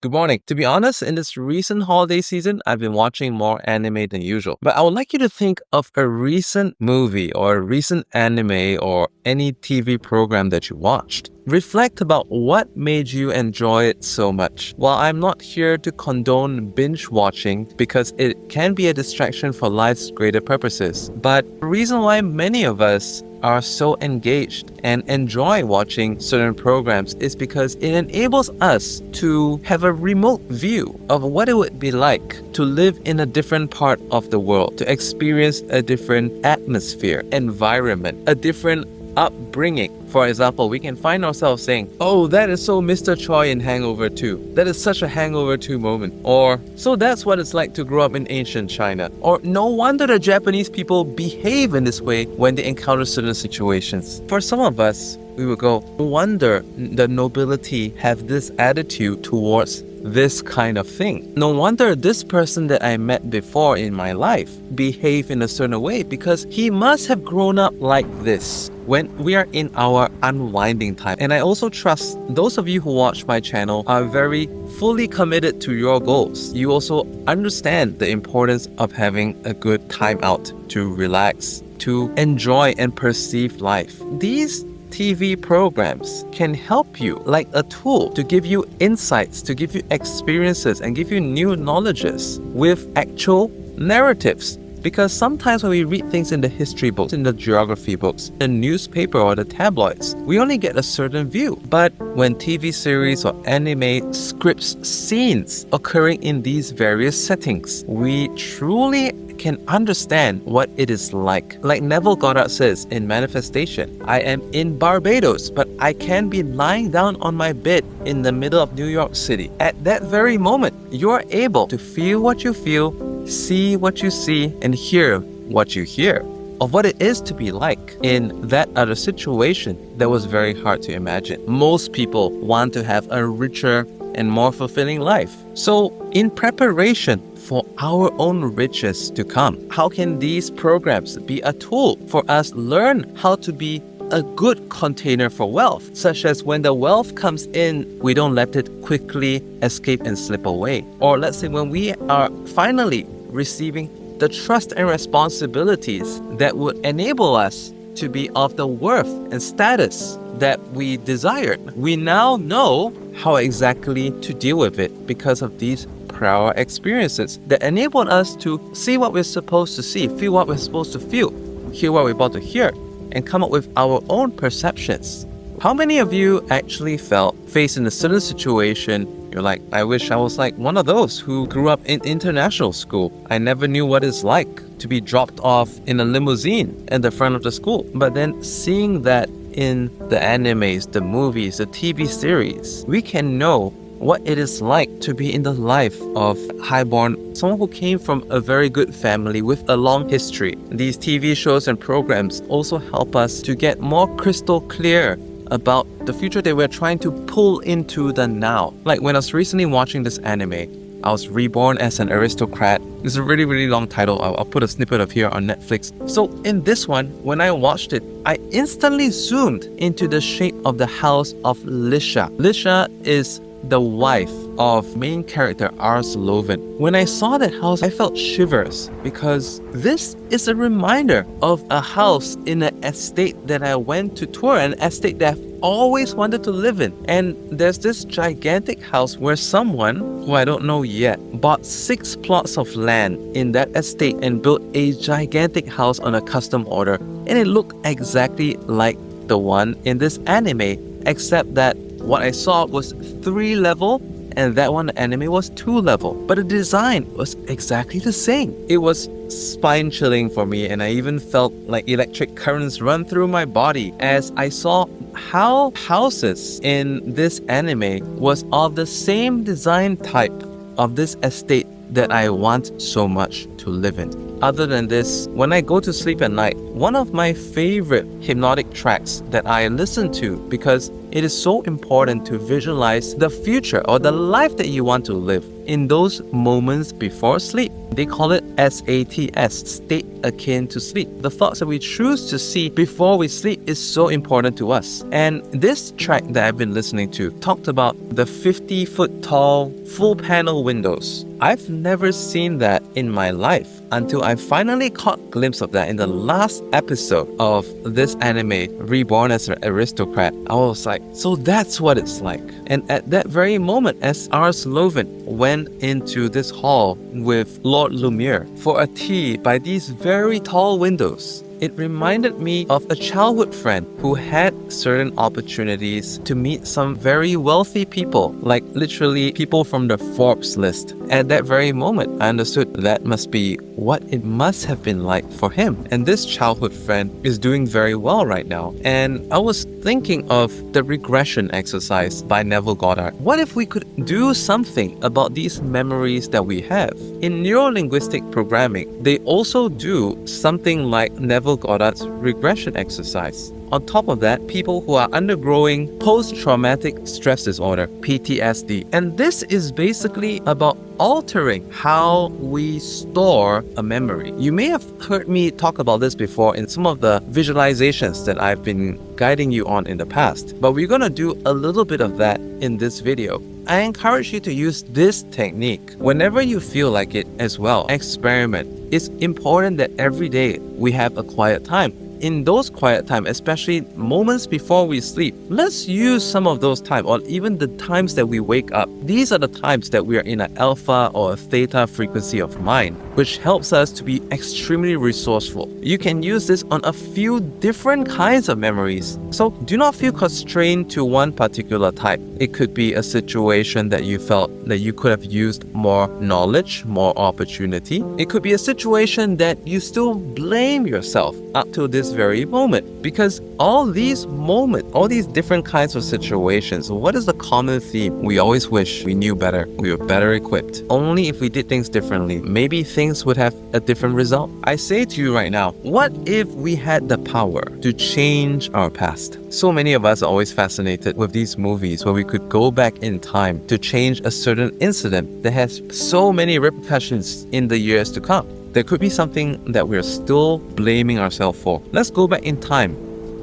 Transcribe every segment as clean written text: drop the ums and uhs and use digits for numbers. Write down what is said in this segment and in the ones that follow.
Good morning. To be honest, in this recent holiday season, I've been watching more anime than usual. But I would like you to think of a recent movie or a recent anime or any TV program that you watched. Reflect about what made you enjoy it so much. While I'm not here to condone binge watching because it can be a distraction for life's greater purposes, but the reason why many of us are so engaged and enjoy watching certain programs is because it enables us to have a remote view of what it would be like to live in a different part of the world, to experience a different atmosphere, environment, a different upbringing. For example, we can find ourselves saying, "Oh, that is so Mr. Choi in Hangover 2. That is such a Hangover 2 moment." Or, "So that's what it's like to grow up in ancient China." Or, "No wonder the Japanese people behave in this way when they encounter certain situations." For some of us, we would go, "No wonder the nobility have this attitude towards this kind of thing. No wonder this person that I met before in my life behave in a certain way because he must have grown up like this." When we are in our unwinding time. And I also trust those of you who watch my channel are very fully committed to your goals. You also understand the importance of having a good time out to relax, to enjoy and perceive life. These TV programs can help you like a tool to give you insights, to give you experiences, and give you new knowledges with actual narratives. Because sometimes when we read things in the history books, in the geography books, the newspaper or the tabloids, we only get a certain view. But when TV series or anime scripts scenes occurring in these various settings, we truly can understand what it is like. Like Neville Goddard says in Manifestation, "I am in Barbados, but I can be lying down on my bed in the middle of New York City." At that very moment, you're able to feel what you feel, see what you see, and hear what you hear of what it is to be like in that other situation that was very hard to imagine. Most people want to have a richer and more fulfilling life. So in preparation for our own riches to come, how can these programs be a tool for us learn how to be a good container for wealth, such as when the wealth comes in, we don't let it quickly escape and slip away. Or let's say when we are finally receiving the trust and responsibilities that would enable us to be of the worth and status that we desired. We now know how exactly to deal with it because of these prior experiences that enabled us to see what we're supposed to see, feel what we're supposed to feel, hear what we're about to hear, and come up with our own perceptions. How many of you actually felt faced in a certain situation, you're like, "I wish I was like one of those who grew up in international school. I never knew what it's like to be dropped off in a limousine at the front of the school." But then seeing that in the animes, the movies, the TV series, we can know what it is like to be in the life of highborn, someone who came from a very good family with a long history. These TV shows and programs also help us to get more crystal clear about the future that we're trying to pull into the now. Like when I was recently watching this anime, I was reborn as an aristocrat. It's a really, really long title. I'll put a snippet of here on Netflix. So in this one, when I watched it, I instantly zoomed into the shape of the house of Lisha. Lisha is the wife of main character Ars Loven. When I saw that house, I felt shivers because this is a reminder of a house in an estate that I went to tour, an estate that I've always wanted to live in. And there's this gigantic house where someone, who I don't know yet, bought 6 plots of land in that estate and built a gigantic house on a custom order. And it looked exactly like the one in this anime, except that what I saw was 3 level and that one, the anime, was 2 level. But the design was exactly the same. It was spine chilling for me, and I even felt like electric currents run through my body as I saw how houses in this anime was of the same design type of this estate that I want so much to live in. Other than this, when I go to sleep at night, one of my favorite hypnotic tracks that I listen to, because it is so important to visualize the future or the life that you want to live, in those moments before sleep. They call it SATS, state akin to sleep. The thoughts that we choose to see before we sleep is so important to us. And this track that I've been listening to talked about the 50-foot tall full panel windows. I've never seen that in my life until I finally caught a glimpse of that in the last episode of this anime, Reborn as an Aristocrat. I was like, so that's what it's like. And at that very moment, as Ars Loven went into this hall with Lord Lumiere for a tea by these very tall windows, it reminded me of a childhood friend who had certain opportunities to meet some very wealthy people, like literally people from the Forbes list. At that very moment, I understood that must be what it must have been like for him. And this childhood friend is doing very well right now. And I was thinking of the regression exercise by Neville Goddard. What if we could do something about these memories that we have? In neuro-linguistic programming, they also do something like Neville Goddard's regression exercise. On top of that, people who are undergoing post-traumatic stress disorder, PTSD. And this is basically about altering how we store a memory. You may have heard me talk about this before in some of the visualizations that I've been guiding you on in the past, but we're going to do a little bit of that in this video. I encourage you to use this technique whenever you feel like it as well. Experiment. It's important that every day we have a quiet time. In those quiet time, especially moments before we sleep, let's use some of those time, or even the times that we wake up. These are the times that we are in an alpha or a theta frequency of mind, which helps us to be extremely resourceful. You can use this on a few different kinds of memories. So do not feel constrained to one particular type. It could be a situation that you felt that you could have used more knowledge, more opportunity. It could be a situation that you still blame yourself up to this very moment, because all these moments, all these different kinds of situations, what is the common theme? We always wish we knew better, we were better equipped. Only if we did things differently, maybe things would have a different result. I say to you right now, what if we had the power to change our past? So many of us are always fascinated with these movies where we could go back in time to change a certain incident that has so many repercussions in the years to come. There could be something that we're still blaming ourselves for. Let's go back in time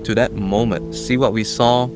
to that moment. See what we saw,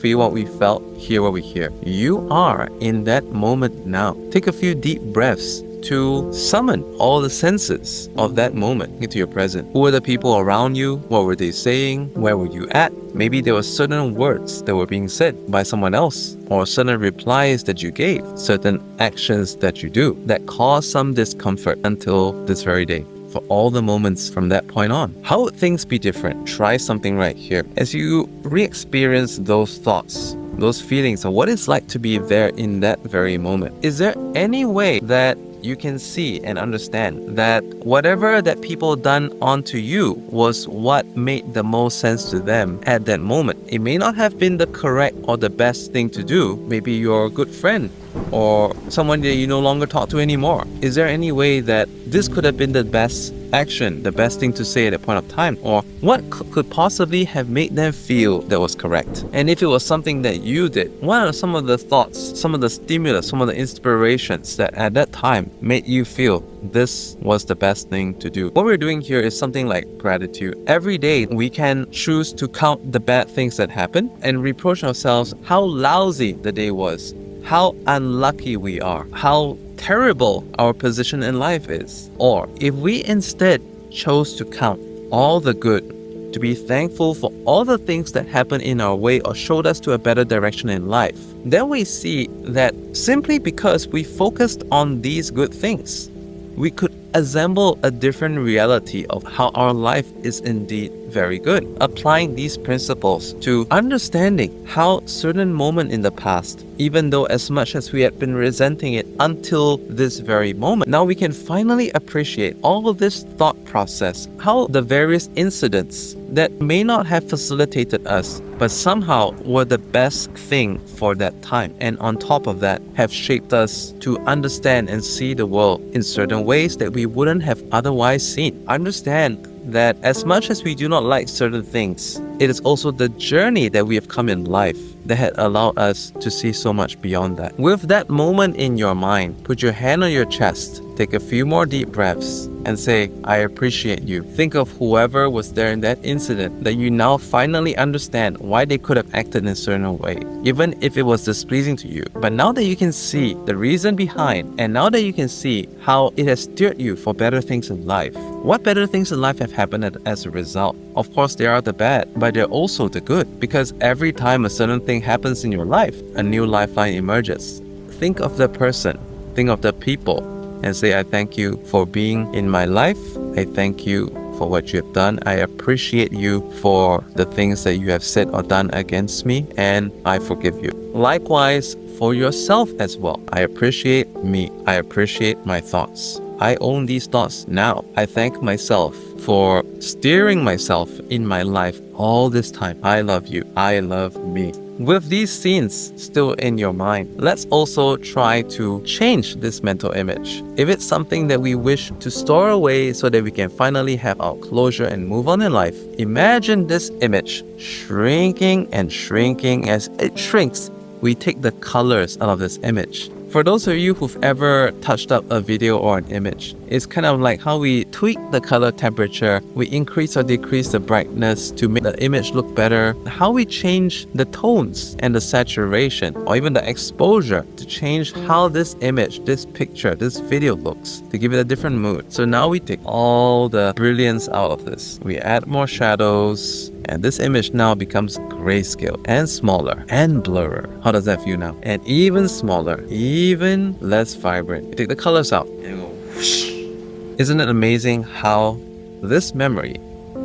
feel what we felt, hear what we hear. You are in that moment now. Take a few deep breaths to summon all the senses of that moment into your present. Who were the people around you? What were they saying? Where were you at? Maybe there were certain words that were being said by someone else, or certain replies that you gave, certain actions that you do that cause some discomfort until this very day. For all the moments from that point on, how would things be different? Try something right here. As you re-experience those thoughts, those feelings of what it's like to be there in that very moment, is there any way that you can see and understand that whatever that people done onto you was what made the most sense to them at that moment? It may not have been the correct or the best thing to do. Maybe your good friend or someone that you no longer talk to anymore. Is there any way that this could have been the best action, the best thing to say at a point of time? Or what could possibly have made them feel that was correct? And if it was something that you did, what are some of the thoughts, some of the stimulus, some of the inspirations that at that time made you feel this was the best thing to do? What we're doing here is something like gratitude. Every day we can choose to count the bad things that happen and reproach ourselves how lousy the day was, how unlucky we are, how terrible our position in life is. Or if we instead chose to count all the good, to be thankful for all the things that happened in our way or showed us to a better direction in life, then we see that simply because we focused on these good things, we could assemble a different reality of how our life is indeed very good. Applying these principles to understanding how certain moment in the past, even though as much as we had been resenting it until this very moment, now we can finally appreciate all of this thought process, how the various incidents that may not have facilitated us, but somehow were the best thing for that time. And on top of that, have shaped us to understand and see the world in certain ways that we wouldn't have otherwise seen. Understand that as much as we do not like certain things, it is also the journey that we have come in life that had allowed us to see so much beyond that. With that moment in your mind, put your hand on your chest, take a few more deep breaths, and say, I appreciate you. Think of whoever was there in that incident that you now finally understand why they could have acted in a certain way, even if it was displeasing to you. But now that you can see the reason behind, and now that you can see how it has steered you for better things in life, what better things in life have happened as a result? Of course, there are the bad, but there are also the good, because every time a certain thing happens in your life, a new lifeline emerges. Think of the person, think of the people, and say, I thank you for being in my life. I thank you for what you have done. I appreciate you for the things that you have said or done against me, and I forgive you. Likewise, for yourself as well. I appreciate me. I appreciate my thoughts. I own these thoughts now. I thank myself for steering myself in my life all this time. I love you. I love me. With these scenes still in your mind, let's also try to change this mental image. If it's something that we wish to store away so that we can finally have our closure and move on in life, imagine this image shrinking and shrinking. As it shrinks, we take the colors out of this image. For those of you who've ever touched up a video or an image, it's kind of like how we tweak the color temperature, we increase or decrease the brightness to make the image look better, how we change the tones and the saturation or even the exposure to change how this image, this picture, this video looks, to give it a different mood. So now we take all the brilliance out of this. We add more shadows, and this image now becomes grayscale and smaller and blurrer. How does that feel now? And even smaller, even less vibrant. You take the colors out and go whoosh. Isn't it amazing how this memory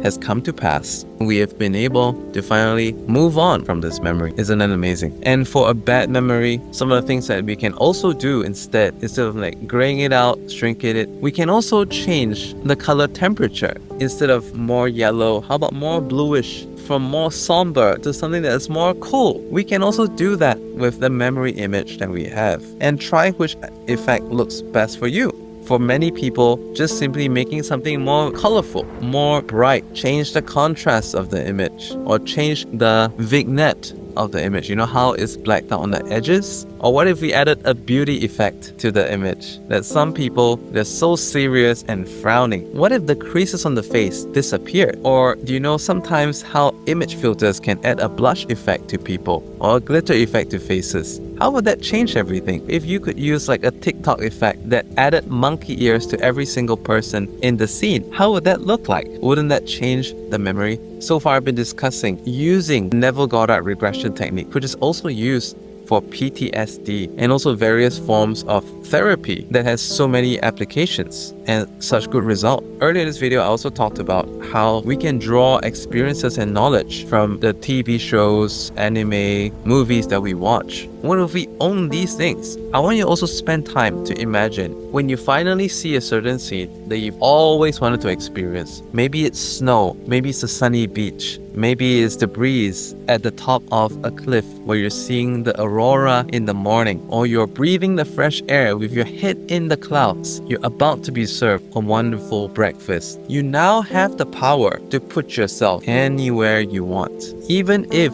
has come to pass? We have been able to finally move on from this memory. Isn't that amazing? And for a bad memory, some of the things that we can also do instead of like graying it out, shrinking it, we can also change the color temperature. Instead of more yellow, how about more bluish? From more somber to something that is more cool. We can also do that with the memory image that we have and try which effect looks best for you. For many people, just simply making something more colorful, more bright, change the contrast of the image or change the vignette of the image. You know how it's blacked out on the edges? Or what if we added a beauty effect to the image? That some people, they're so serious and frowning. What if the creases on the face disappeared? Or do you know sometimes how image filters can add a blush effect to people or a glitter effect to faces? How would that change everything? If you could use like a TikTok effect that added monkey ears to every single person in the scene, how would that look like? Wouldn't that change the memory? So far, I've been discussing using Neville Goddard Revision Technique, which is also used for PTSD and also various forms of therapy that has so many applications and such good result. Earlier in this video, I also talked about how we can draw experiences and knowledge from the TV shows, anime, movies that we watch. What if we own these things? I want you to also spend time to imagine when you finally see a certain scene that you've always wanted to experience. Maybe it's snow, maybe it's a sunny beach, maybe it's the breeze at the top of a cliff where you're seeing the aurora in the morning, or you're breathing the fresh air with your head in the clouds. You're about to be served a wonderful breakfast. You now have the power to put yourself anywhere you want. Even if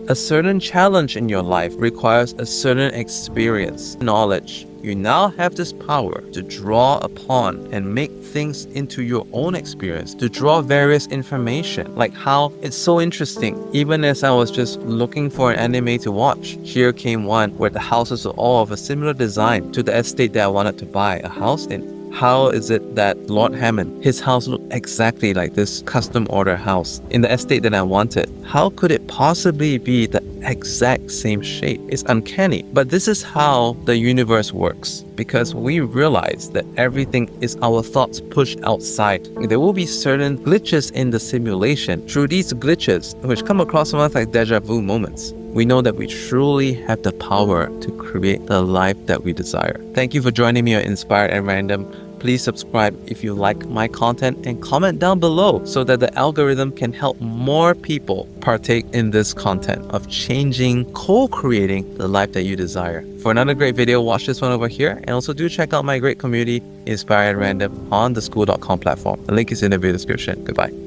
a certain challenge in your life requires a certain experience, knowledge, you now have this power to draw upon and make things into your own experience, to draw various information, like how it's so interesting. Even as I was just looking for an anime to watch, here came one where the houses were all of a similar design to the estate that I wanted to buy a house in. How is it that Lord Hammond, his house looked exactly like this custom order house in the estate that I wanted? How could it possibly be the exact same shape? It's uncanny. But this is how the universe works, because we realize that everything is our thoughts pushed outside. There will be certain glitches in the simulation. Through these glitches, which come across from us like deja vu moments, we know that we truly have the power to create the life that we desire. Thank you for joining me on Inspired and Random. Please subscribe if you like my content and comment down below so that the algorithm can help more people partake in this content of changing, co-creating the life that you desire. For another great video, watch this one over here, and also do check out my great community, Inspire at Random, on the school.com platform. The link is in the video description. Goodbye.